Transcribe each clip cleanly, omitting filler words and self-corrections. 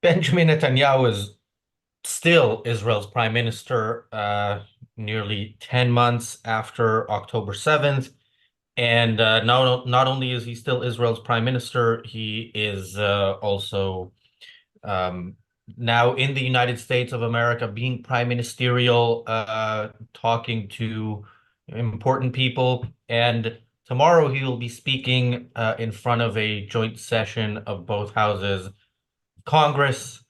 Benjamin Netanyahu is still Israel's prime minister, nearly 10 months after October 7th. And not only is he still Israel's prime minister, he is also um, now in the United States of America, being prime ministerial, talking to important people. And tomorrow he will be speaking in front of a joint session of both houses of Congress.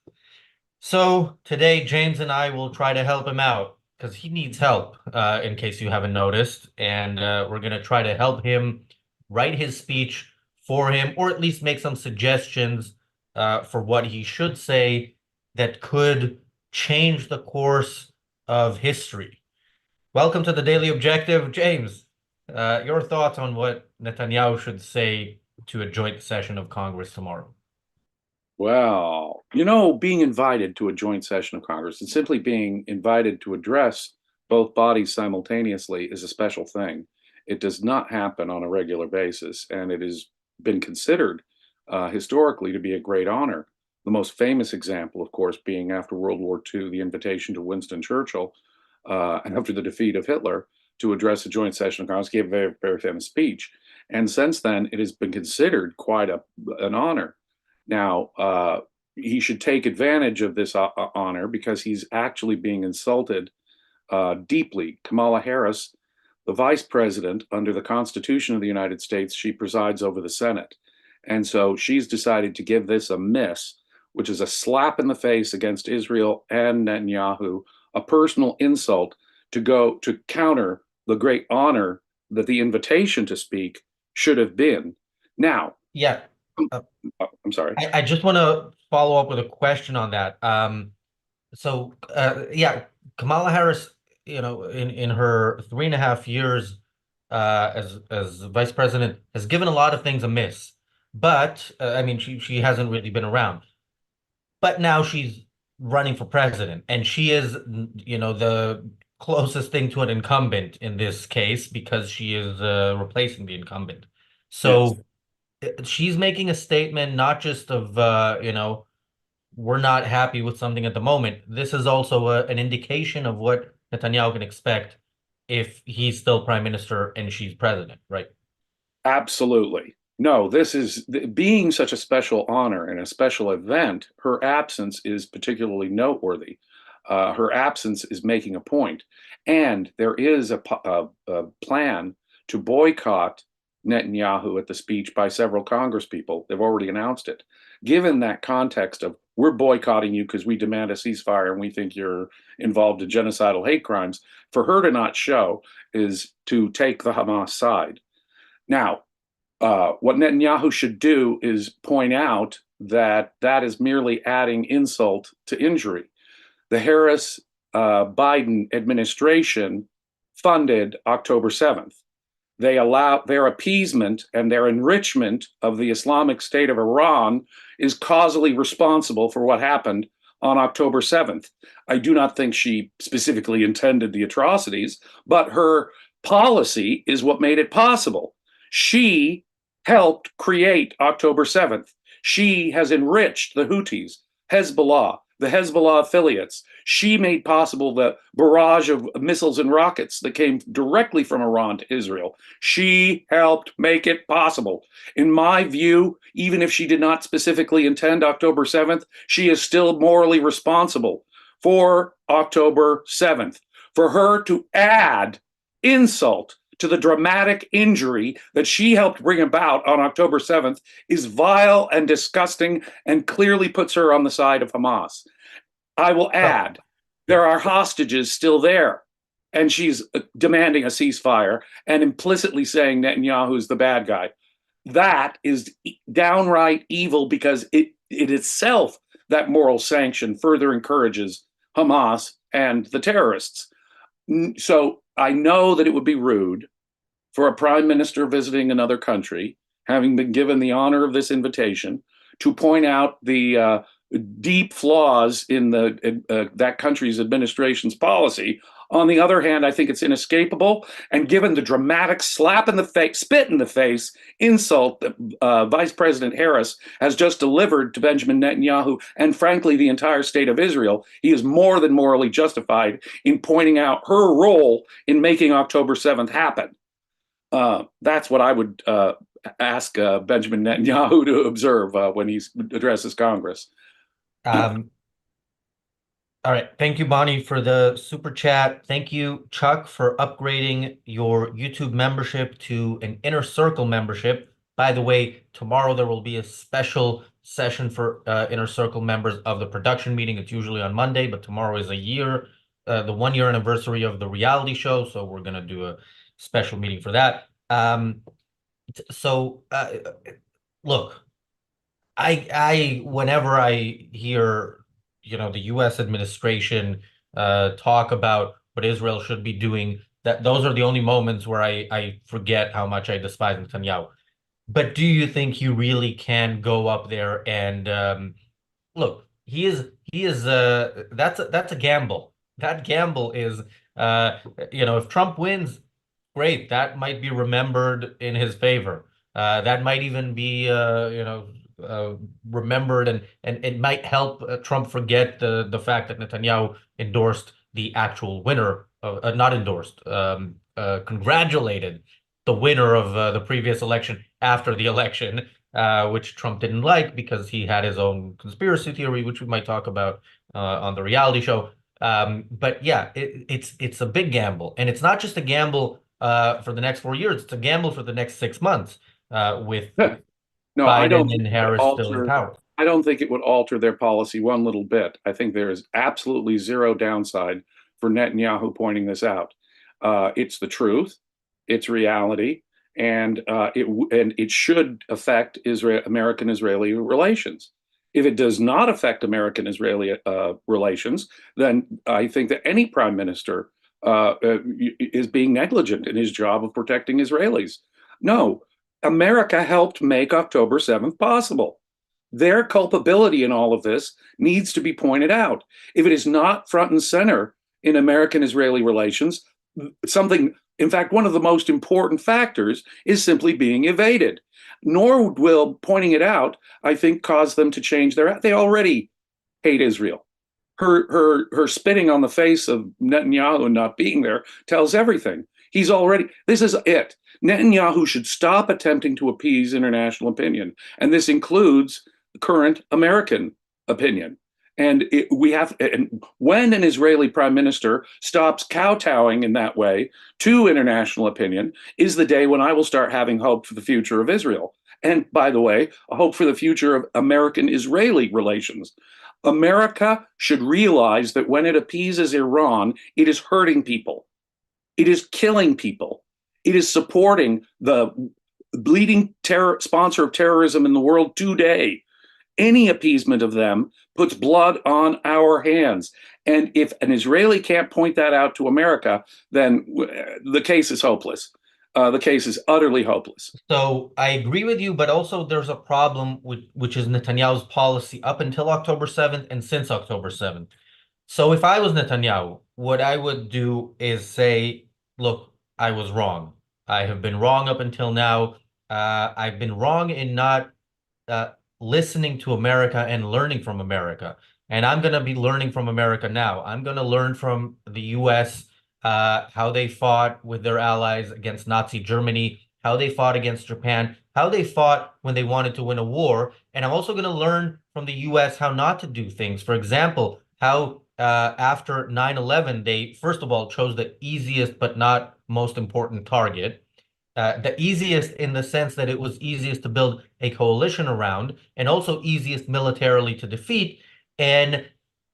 So today, James and I will try to help him out because he needs help, in case you haven't noticed. And we're going to try to help him write his speech for him, or at least make some suggestions for what he should say that could change the course of history. Welcome to the Daily Objective, James. Your thoughts on what Netanyahu should say to a joint session of Congress tomorrow? Well, being invited to a joint session of Congress and simply being invited to address both bodies simultaneously is a special thing. It does not happen on a regular basis, and it has been considered historically to be a great honor. The most famous example, of course, being after World War II, the invitation to Winston Churchill after the defeat of Hitler to address a joint session of Congress, gave a very, very famous speech. And since then, it has been considered quite an honor. Now, he should take advantage of this honor because he's actually being insulted deeply. Kamala Harris, the vice president under the Constitution of the United States, she presides over the Senate. And so she's decided to give this a miss, which is a slap in the face against Israel and Netanyahu, a personal insult to go to counter the great honor that the invitation to speak should have been. Now, Yeah. Uh, I'm sorry. I just want to follow up with a question on that. Yeah, Kamala Harris, in her 3.5 years as vice president, has given a lot of things a miss. But I mean, she hasn't really been around. But now she's running for president, and she is, the closest thing to an incumbent in this case because she is replacing the incumbent. Yes. So she's making a statement not just of we're not happy with something at the moment. This is also an indication of what Netanyahu can expect if he's still prime minister and she's president, right? Absolutely. No, this is being such a special honor and a special event. Her absence is particularly noteworthy. Her absence is making a point. And there is a plan to boycott Netanyahu at the speech by several Congress people. They've already announced it. Given that context of we're boycotting you because we demand a ceasefire and we think you're involved in genocidal hate crimes, for her to not show is to take the Hamas side. Now, what Netanyahu should do is point out that that is merely adding insult to injury. The Harris Biden administration funded October 7th. They allow their appeasement and their enrichment of the Islamic State of Iran is causally responsible for what happened on October 7th. I do not think she specifically intended the atrocities, but her policy is what made it possible. She helped create October 7th. She has enriched the Houthis, Hezbollah, the Hezbollah affiliates. She made possible the barrage of missiles and rockets that came directly from Iran to Israel. She helped make it possible. In my view, even if she did not specifically intend October 7th, she is still morally responsible for October 7th. For her to add insult to the dramatic injury that she helped bring about on October 7th is vile and disgusting and clearly puts her on the side of Hamas. I will add, there are hostages still there, and she's demanding a ceasefire and implicitly saying Netanyahu is the bad guy. That is downright evil because it itself, that moral sanction, further encourages Hamas and the terrorists. So I know that it would be rude for a prime minister visiting another country, having been given the honor of this invitation, to point out the deep flaws in that country's administration's policy On the other hand, I think it's inescapable. And given the dramatic slap in the face, spit in the face, insult that Vice President Harris has just delivered to Benjamin Netanyahu and, frankly, the entire state of Israel, he is more than morally justified in pointing out her role in making October 7th happen. That's what I would ask Benjamin Netanyahu to observe when he addresses Congress. Um, all right. Thank you, Bonnie, for the super chat. Thank you, Chuck, for upgrading your YouTube membership to an Inner Circle membership. By the way, tomorrow there will be a special session for Inner Circle members of the production meeting. It's usually on Monday, but tomorrow is the 1 year anniversary of the reality show. So we're going to do a special meeting for that. So look, whenever I hear, the U.S. administration talk about what Israel should be doing, those are the only moments where I forget how much I despise Netanyahu. But do you think he really can go up there and look, he is that's a gamble. That gamble is if Trump wins, great, that might be remembered in his favor. That might even be remembered, and it might help Trump forget the fact that Netanyahu endorsed the actual winner of not endorsed, congratulated the winner of the previous election after the election, which Trump didn't like because he had his own conspiracy theory, which we might talk about on the reality show. But yeah, it's a big gamble, and it's not just a gamble for the next 4 years. It's a gamble for the next 6 months with No, I don't Biden think and it would Harris still in alter. power. I don't think it would alter their policy one little bit. I think there is absolutely zero downside for Netanyahu pointing this out. It's the truth, it's reality, and it should affect American-Israeli relations. If it does not affect American-Israeli relations, then I think that any prime minister is being negligent in his job of protecting Israelis. No, America helped make October 7th possible. Their culpability in all of this needs to be pointed out. If it is not front and center in American Israeli relations, something, in fact, one of the most important factors is simply being evaded. Nor will pointing it out, I think, cause them to change they already hate Israel. Her spitting on the face of Netanyahu and not being there tells everything. This is it. Netanyahu should stop attempting to appease international opinion. And this includes current American opinion. And when an Israeli prime minister stops kowtowing in that way to international opinion is the day when I will start having hope for the future of Israel. And by the way, a hope for the future of American-Israeli relations. America should realize that when it appeases Iran, it is hurting people. It is killing people. It is supporting the leading sponsor of terrorism in the world today. Any appeasement of them puts blood on our hands. And if an Israeli can't point that out to America, then the case is hopeless. The case is utterly hopeless. So I agree with you, but also there's a problem which is Netanyahu's policy up until October 7th and since October 7th. So if I was Netanyahu, what I would do is say, look, I was wrong. I have been wrong up until now. I've been wrong in not uh, listening to America and learning from America. And I'm going to be learning from America now. I'm going to learn from the US, how they fought with their allies against Nazi Germany, how they fought against Japan, how they fought when they wanted to win a war. And I'm also going to learn from the US how not to do things. For example, how after 9/11, they first of all chose the easiest but not most important target. The easiest in the sense that it was easiest to build a coalition around, and also easiest militarily to defeat. And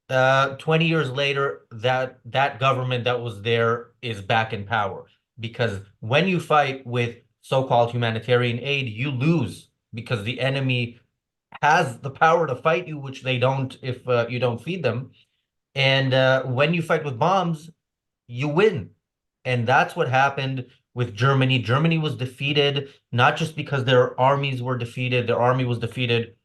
20 years later, that government that was there is back in power. Because when you fight with so-called humanitarian aid, you lose because the enemy has the power to fight you, which they don't if you don't feed them. And when you fight with bombs, you win. And that's what happened with Germany. Germany was defeated, not just because their armies were defeated, their army was defeated,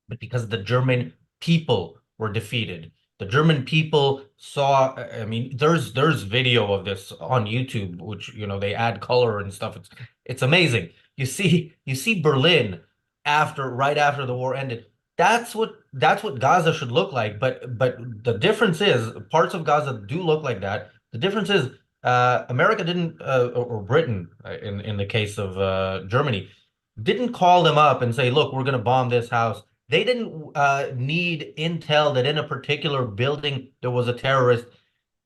but because the German people were defeated. The German people saw, I mean, there's video of this on YouTube, which, they add color and stuff. It's amazing. You see Berlin right after the war ended. That's what Gaza should look like. But the difference is parts of Gaza do look like that. The difference is America didn't or Britain in the case of Germany didn't call them up and say, look, we're going to bomb this house. They didn't need intel that in a particular building there was a terrorist.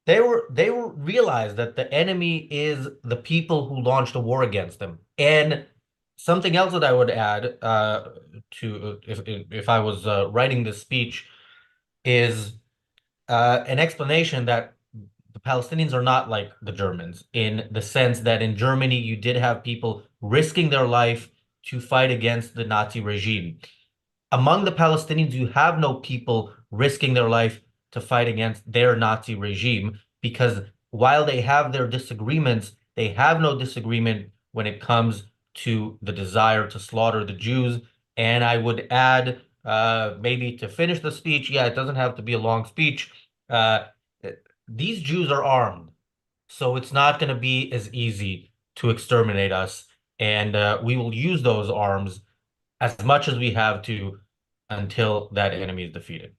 They were realized that the enemy is the people who launched a war against them. And something else that I would add to if I was writing this speech is an explanation that the Palestinians are not like the Germans in the sense that in Germany you did have people risking their life to fight against the Nazi regime. Among the Palestinians, you have no people risking their life to fight against their Nazi regime because while they have their disagreements, they have no disagreement when it comes to the desire to slaughter the Jews. And I would add, maybe to finish the speech, yeah, it doesn't have to be a long speech. Uh, these Jews are armed, so it's not going to be as easy to exterminate us. And we will use those arms as much as we have to until that enemy is defeated.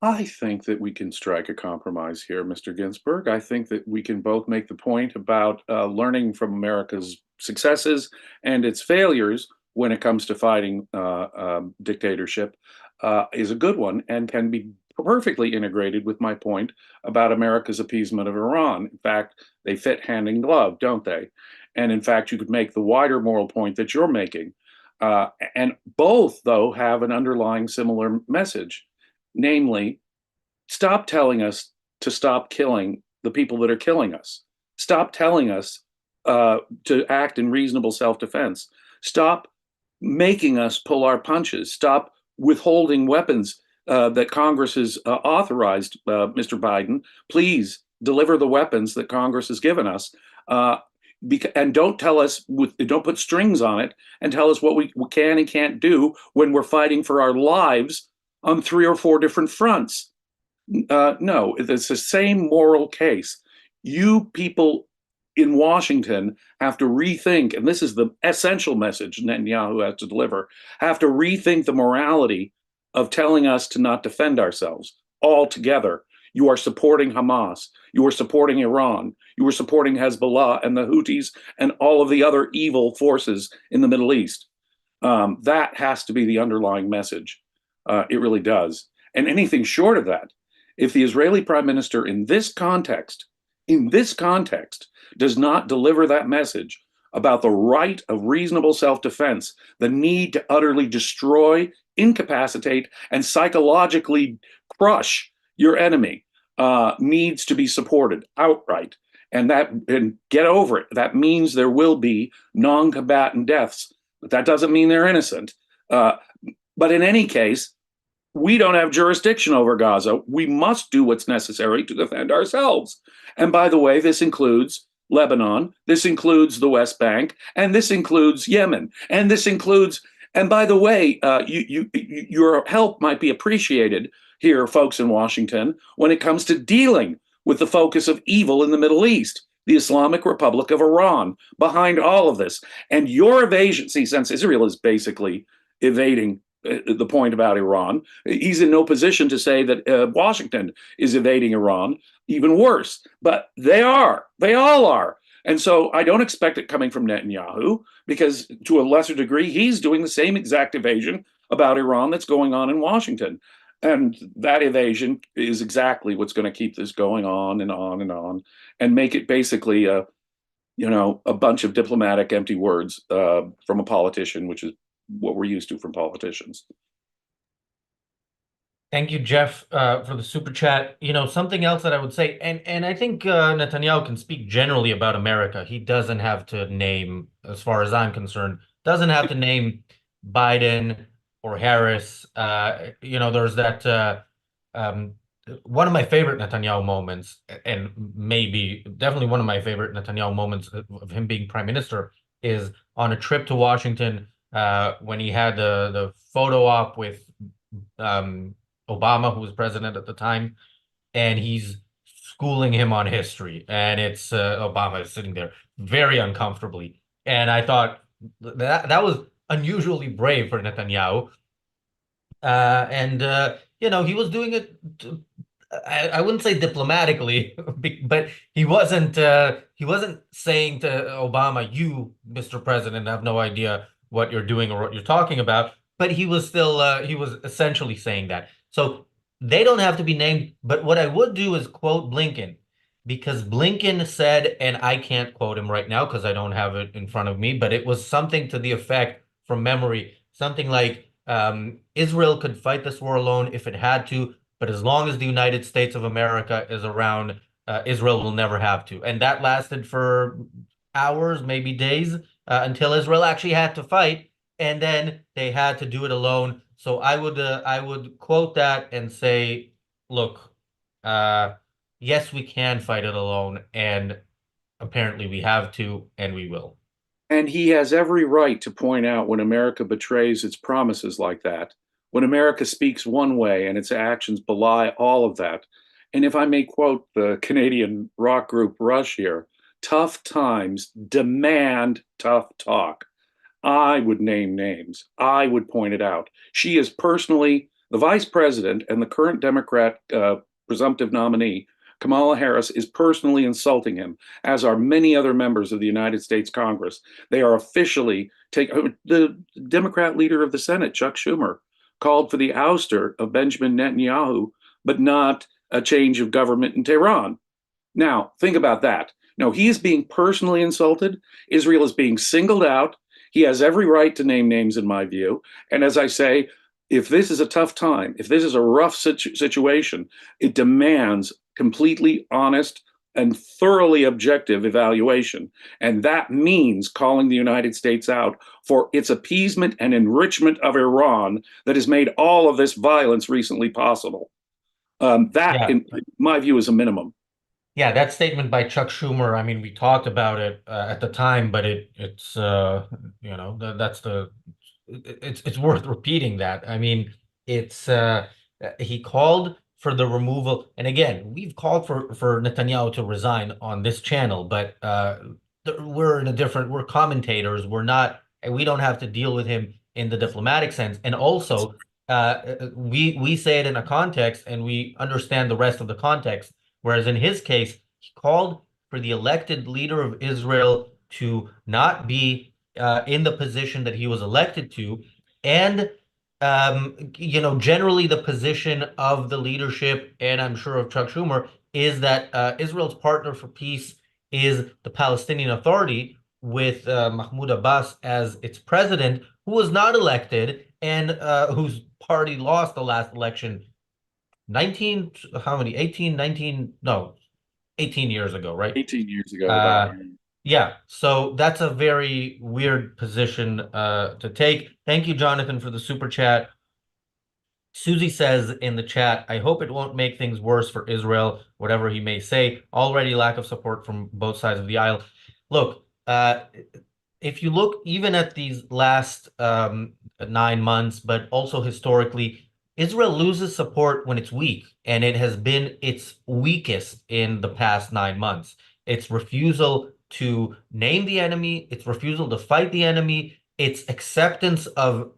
I think that we can strike a compromise here, Mr. Ginsburg. I think that we can both make the point about learning from America's successes and its failures when it comes to fighting dictatorship is a good one and can be perfectly integrated with my point about America's appeasement of Iran. In fact, they fit hand in glove, don't they? And in fact, you could make the wider moral point that you're making. And both, though, have an underlying similar message, namely, stop telling us to stop killing the people that are killing us. Stop telling us to act in reasonable self-defense. Stop making us pull our punches. Stop withholding weapons that Congress has authorized, Mr. Biden. Please deliver the weapons that Congress has given us. And don't tell us, don't put strings on it and tell us what we can and can't do when we're fighting for our lives on 3 or 4 different fronts. No, it's the same moral case. You people in Washington have to rethink, and this is the essential message Netanyahu has to deliver, have to rethink the morality of telling us to not defend ourselves altogether. You are supporting Hamas. You are supporting Iran. You are supporting Hezbollah and the Houthis and all of the other evil forces in the Middle East. That has to be the underlying message. It really does. And anything short of that, if the Israeli prime minister in this context, does not deliver that message about the right of reasonable self-defense, the need to utterly destroy, incapacitate, and psychologically crush your enemy, needs to be supported outright. And get over it. That means there will be non-combatant deaths, but that doesn't mean they're innocent. But in any case, we don't have jurisdiction over Gaza. We must do what's necessary to defend ourselves. And by the way, this includes Lebanon, this includes the West Bank, and this includes Yemen, and this includes, and by the way, your help might be appreciated here, folks in Washington, when it comes to dealing with the focus of evil in the Middle East, the Islamic Republic of Iran, behind all of this. And your evasion, see, since Israel is basically evading the point about Iran, he's in no position to say that Washington is evading Iran. Even worse, but they all are. And so I don't expect it coming from Netanyahu, because to a lesser degree, he's doing the same exact evasion about Iran that's going on in Washington. And that evasion is exactly what's going to keep this going on and on and on, and make it basically a bunch of diplomatic empty words from a politician, which is what we're used to from politicians. Thank you, Jeff, for the super chat. Something else that I would say, and I think Netanyahu can speak generally about America. He doesn't have to name, as far as I'm concerned, doesn't have to name Biden or Harris. There's that one of my favorite Netanyahu moments, and maybe definitely one of my favorite Netanyahu moments of him being prime minister is on a trip to Washington when he had the photo op with Obama, who was president at the time, and he's schooling him on history. And it's Obama is sitting there very uncomfortably. And I thought that was unusually brave for Netanyahu. And he was doing it. I wouldn't say diplomatically, but he wasn't saying to Obama, "You, Mr. President, have no idea what you're doing or what you're talking about." But he was essentially saying that. So they don't have to be named. But what I would do is quote Blinken, because Blinken said, and I can't quote him right now because I don't have it in front of me, but it was something to the effect from memory, something like Israel could fight this war alone if it had to, but as long as the United States of America is around, Israel will never have to. And that lasted for hours, maybe days, until Israel actually had to fight, and then they had to do it alone. So I would quote that and say, look, uh, yes, we can fight it alone, and apparently we have to, and we will. And he has every right to point out when America betrays its promises like that, when America speaks one way and its actions belie all of that. And if I may quote the Canadian rock group Rush here, tough times demand tough talk. I would name names. I would point it out. She is personally the vice president and the current Democrat presumptive nominee. Kamala Harris is personally insulting him, as are many other members of the United States Congress. They are officially taking the Democrat leader of the Senate, Chuck Schumer, called for the ouster of Benjamin Netanyahu, but not a change of government in Tehran. Now, think about that. No, he is being personally insulted. Israel is being singled out. He has every right to name names, in my view. And as I say, if this is a tough time, if this is a rough situation, it demands completely honest and thoroughly objective evaluation. And that means calling the United States out for its appeasement and enrichment of Iran that has made all of this violence recently possible. That, Yeah. in my view, is a minimum. Yeah, that statement by Chuck Schumer, I mean, we talked about it at the time, but it's that's it's worth repeating that. I mean, it's he called for the removal, and again, we've called for Netanyahu to resign on this channel, but we're commentators, we're not, and we don't have to deal with him in the diplomatic sense. And also, we say it in a context, and we understand the rest of the context. Whereas in his case, he called for the elected leader of Israel to not be in the position that he was elected to, and generally the position of the leadership, and I'm sure of Chuck Schumer, is that Israel's partner for peace is the Palestinian Authority with Mahmoud Abbas as its president, who was not elected and whose party lost the last election 19, how many? 18, 19, no, 18 years ago, right? 18 years ago, about. Uh, yeah, so that's a very weird position to take. Thank you, Jonathan, for the super chat. Susie says in the chat, I hope it won't make things worse for Israel, whatever he may say. Already lack of support from both sides of the aisle. Look, if you look even at these last 9 months, but also historically, Israel loses support when it's weak, and it has been its weakest in the past 9 months. Its refusal to name the enemy, its refusal to fight the enemy, its acceptance of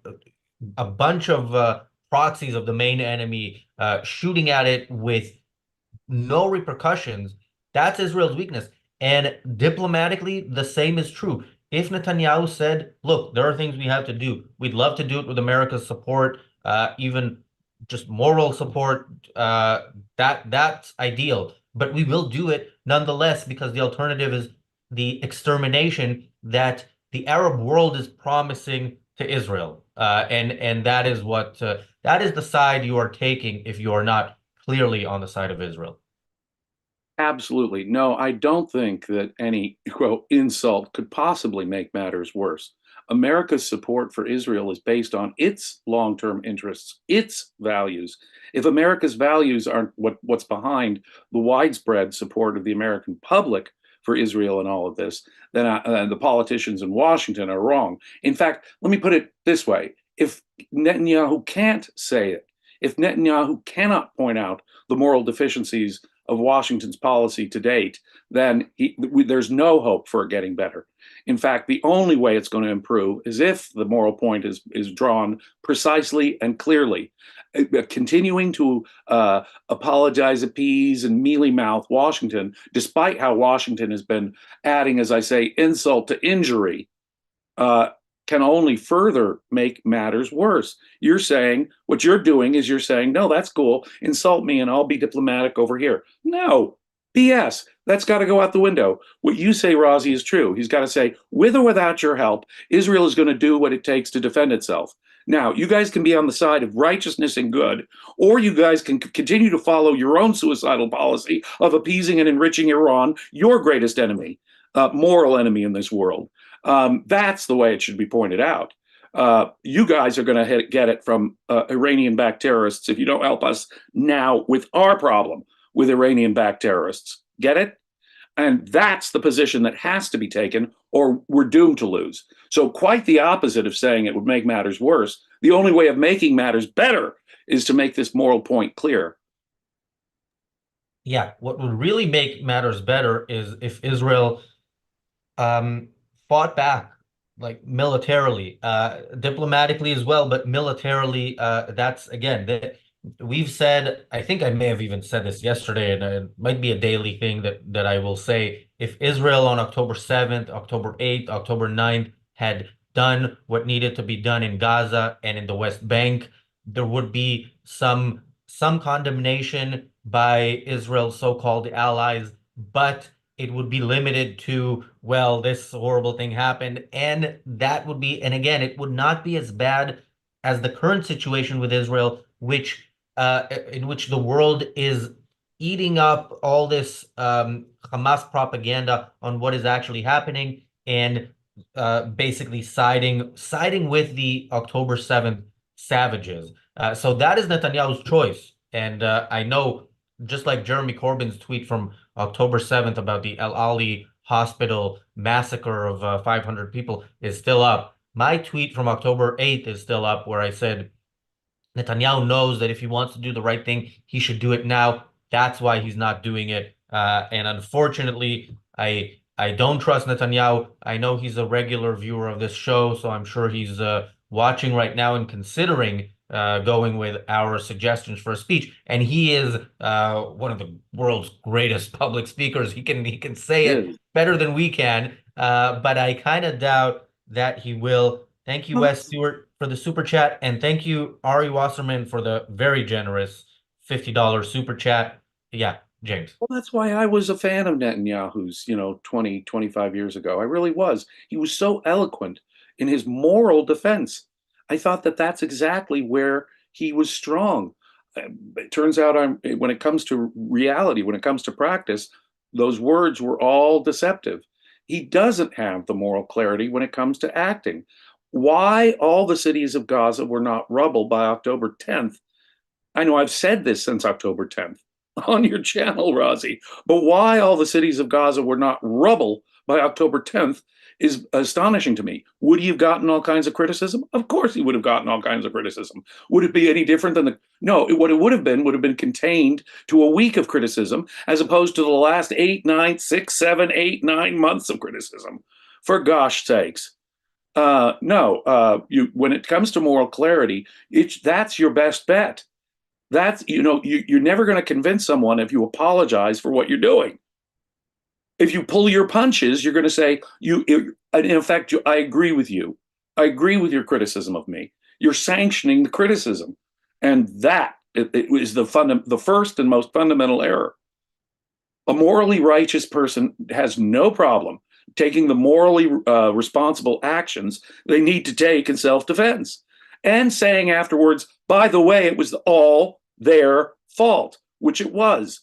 a bunch of proxies of the main enemy shooting at it with no repercussions. That's Israel's weakness. And diplomatically, the same is true. If Netanyahu said, look, there are things we have to do, we'd love to do it with America's support, even just moral support, that's ideal. But we will do it nonetheless because the alternative is the extermination that the Arab world is promising to Israel. And that is the side you are taking if you are not clearly on the side of Israel. Absolutely. No, I don't think that any, quote, insult could possibly make matters worse. America's support for Israel is based on its long-term interests, its values. If America's values aren't what's behind the widespread support of the American public for Israel and all of this, then the politicians in Washington are wrong. In fact, let me put it this way. If Netanyahu can't say it, If Netanyahu cannot point out the moral deficiencies of Washington's policy to date, then there's no hope for it getting better. In fact, the only way it's going to improve is if the moral point is drawn precisely and clearly. Continuing to apologize, appease, and mealy mouth Washington, despite how Washington has been adding, as I say, insult to injury, uh, can only further make matters worse. You're saying, what you're doing is you're saying, no, that's cool, insult me and I'll be diplomatic over here. No, BS. That's got to go out the window. What you say, Razi, is true. He's got to say, with or without your help, Israel is going to do what it takes to defend itself. Now, you guys can be on the side of righteousness and good, or you guys can continue to follow your own suicidal policy of appeasing and enriching Iran, your greatest enemy, moral enemy in this world. That's the way it should be pointed out. You guys are going to get it from Iranian-backed terrorists if you don't help us now with our problem with Iranian-backed terrorists. Get it? And that's the position that has to be taken, or we're doomed to lose. So quite the opposite of saying it would make matters worse. The only way of making matters better is to make this moral point clear. Yeah, what would really make matters better is if Israel fought back, like militarily, diplomatically as well, but militarily. That's again that we've said. I think I may have even said this yesterday, and it might be a daily thing that I will say. If Israel on October 7th, October 8th, October 9th had done what needed to be done in Gaza and in the West Bank, there would be some condemnation by Israel's so-called allies, but it would be limited to, well, this horrible thing happened. And that would be, and again, it would not be as bad as the current situation with Israel, which in which the world is eating up all this Hamas propaganda on what is actually happening and basically siding with the October 7th savages. So that is Netanyahu's choice. And I know, just like Jeremy Corbyn's tweet from October 7th about the El Ali hospital massacre of 500 people is still up. My tweet from October 8th is still up, where I said Netanyahu knows that if he wants to do the right thing, he should do it now. That's why he's not doing it. And unfortunately, I don't trust Netanyahu. I know he's a regular viewer of this show, so I'm sure he's watching right now and considering going with our suggestions for a speech. And he is one of the world's greatest public speakers. He can say it Is. better than we can, but I kind of doubt that he will. Thank you, Well, Wes Stewart, for the super chat, and thank you, Ari Wasserman, for the very generous $50 super chat. Yeah, James. Well, that's why I was a fan of Netanyahu's, 20, 25 years ago. I really was. He was so eloquent in his moral defense. I thought that that's exactly where he was strong. It turns out when it comes to reality, when it comes to practice, those words were all deceptive. He doesn't have the moral clarity when it comes to acting. Why all the cities of Gaza were not rubble by October 10th? I know I've said this since October 10th on your channel, Razi, but why all the cities of Gaza were not rubble by October 10th is astonishing to me. Would he have gotten all kinds of criticism? Of course he would have gotten all kinds of criticism. Would it be any different than no, what it would have been contained to a week of criticism as opposed to the last 8, 9, 6, 7, 8, 9 months of criticism. For gosh sakes. No, when it comes to moral clarity, that's your best bet. That's, you're never going to convince someone if you apologize for what you're doing. If you pull your punches, you're going to say, in effect, I agree with you. I agree with your criticism of me. You're sanctioning the criticism. And that it is the first and most fundamental error. A morally righteous person has no problem taking the morally responsible actions they need to take in self-defense and saying afterwards, by the way, it was all their fault, which it was.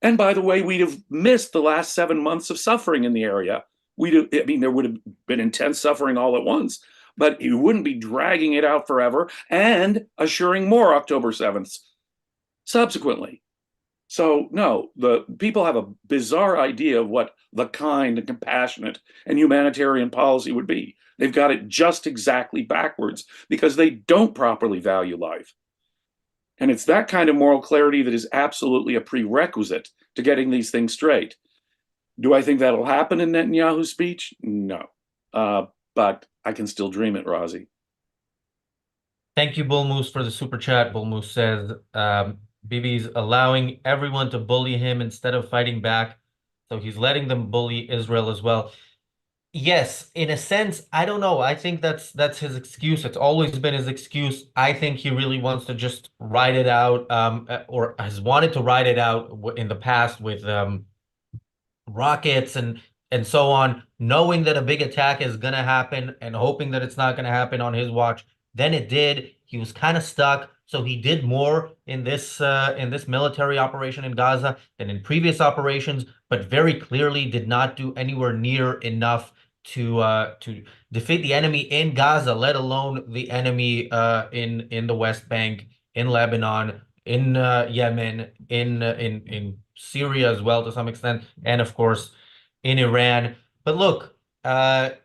And by the way, we'd have missed the last 7 months of suffering in the area. There would have been intense suffering all at once, but you wouldn't be dragging it out forever and assuring more October 7th subsequently. So no, the people have a bizarre idea of what the kind and compassionate and humanitarian policy would be. They've got it just exactly backwards because they don't properly value life. And it's that kind of moral clarity that is absolutely a prerequisite to getting these things straight. Do I think that'll happen in Netanyahu's speech? No. But I can still dream it, Razi. Thank you, Bull Moose, for the super chat. Bull Moose says, Bibi's allowing everyone to bully him instead of fighting back. So he's letting them bully Israel as well. Yes, in a sense, I don't know. I think that's his excuse. It's always been his excuse. I think he really wants to just ride it out, or has wanted to ride it out in the past with rockets and so on, knowing that a big attack is going to happen and hoping that it's not going to happen on his watch. Then it did. He was kind of stuck, so he did more in this military operation in Gaza than in previous operations, but very clearly did not do anywhere near enough to defeat the enemy in Gaza, let alone the enemy in the West Bank, in Lebanon, in Yemen, in Syria as well to some extent, and of course in Iran. But look,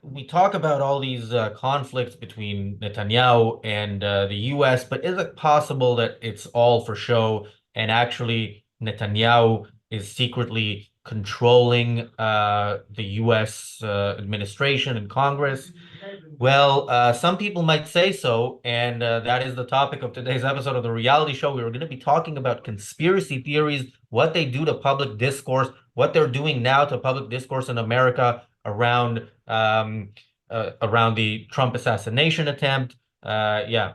we talk about all these conflicts between Netanyahu and the U.S., but is it possible that it's all for show and actually Netanyahu is secretly controlling the U.S. Administration and Congress? Well, some people might say so, and that is the topic of today's episode of the reality show. We were going to be talking about conspiracy theories, what they do to public discourse, what they're doing now to public discourse in America around the Trump assassination attempt. Yeah,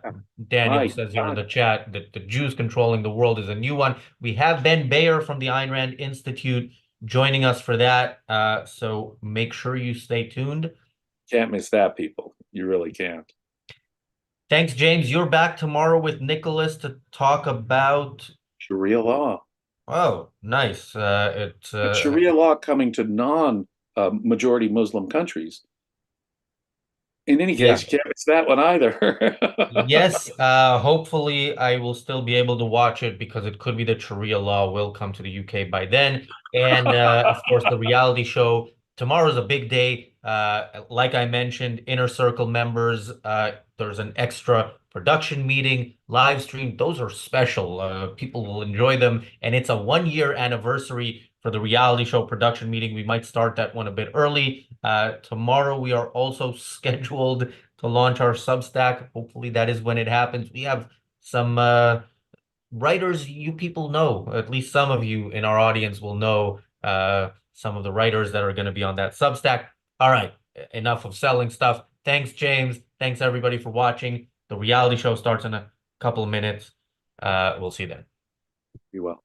Daniel My says here in God. the chat that the Jews controlling the world is a new one. We have Ben Bayer from the Ayn Rand Institute joining us for that, so make sure you stay tuned. Can't miss that, people. You really can't. Thanks, James. You're back tomorrow with Nicholas to talk about. Sharia law. Oh, nice. But Sharia law coming to non majority Muslim countries. In any Yeah. case, you can't miss that one either. Yes, hopefully I will still be able to watch it because it could be that Sharia law will come to the UK by then. And of course, the reality show tomorrow is a big day. Like I mentioned, Inner Circle members, there's an extra production meeting, live stream. Those are special. People will enjoy them. And it's a 1 year anniversary for the reality show production meeting. We might start that one a bit early. Tomorrow, we are also scheduled to launch our Substack. Hopefully that is when it happens. We have some writers you people know, at least some of you in our audience will know some of the writers that are going to be on that Substack. All right, enough of selling stuff. Thanks, James. Thanks, everybody, for watching. The reality show starts in a couple of minutes. We'll see you then. Be well.